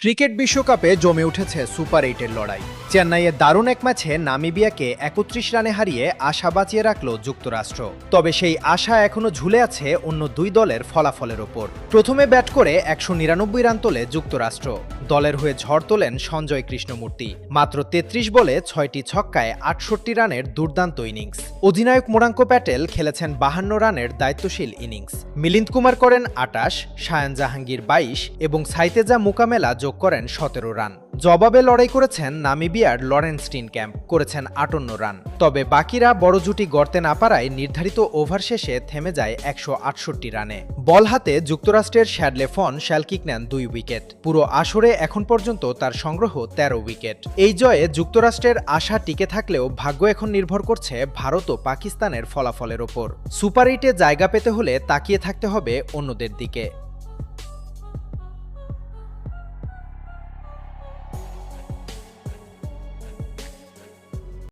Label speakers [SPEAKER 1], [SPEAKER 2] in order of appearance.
[SPEAKER 1] Cricket বিশ্বকাপে জমে উঠেছে সুপার এইটের লড়াই। চেন্নাইয়ে দারুণ এক ম্যাচে নামিবিয়াকে ৩১ রানে হারিয়ে আশা বাঁচিয়ে রাখল যুক্তরাষ্ট্র। তবে সেই আশা এখনও ঝুলে আছে অন্য দুই দলের ফলাফলের ওপর। প্রথমে ব্যাট করে ১৯৯ রান তোলে যুক্তরাষ্ট্র। দলের হয়ে ঝড় তোলেন সঞ্জয় কৃষ্ণমূর্তি। মাত্র ৩৩ বলে ৬টি ছক্কায় ৬৮ রানের দুর্দান্ত ইনিংস। অধিনায়ক মোরাঙ্কো প্যাটেল খেলেছেন ৫২ রানের দায়িত্বশীল ইনিংস। মিলিন্দ কুমার করেন ২৮, শায়ান জাহাঙ্গীর ২২ এবং সাইতেজা মুকামেলা যোগ করেন ১৭ রান। জবাবে লড়াই করেছেন নামিবিয়ার লরেন্স স্টিনক্যাম্প, করেছেন ৫৮ রান। তবে বাকিরা বড় জুটি গড়তে না পারায় নির্ধারিত ওভার শেষে থেমে যায় ১৬৮ রানে। বল হাতে যুক্তরাষ্ট্রের শ্যাডলে ফন শ্যালকিক নেন ২ উইকেট। পুরো আসরে এখন পর্যন্ত তার সংগ্রহ ১৩ উইকেট। এই জয়ে যুক্তরাষ্ট্রের আশা টিকে থাকলেও ভাগ্য এখন নির্ভর করছে ভারত ও পাকিস্তানের ফলাফলের ওপর। সুপার এইটে জায়গা পেতে হলে তাকিয়ে থাকতে হবে অন্যদের দিকে।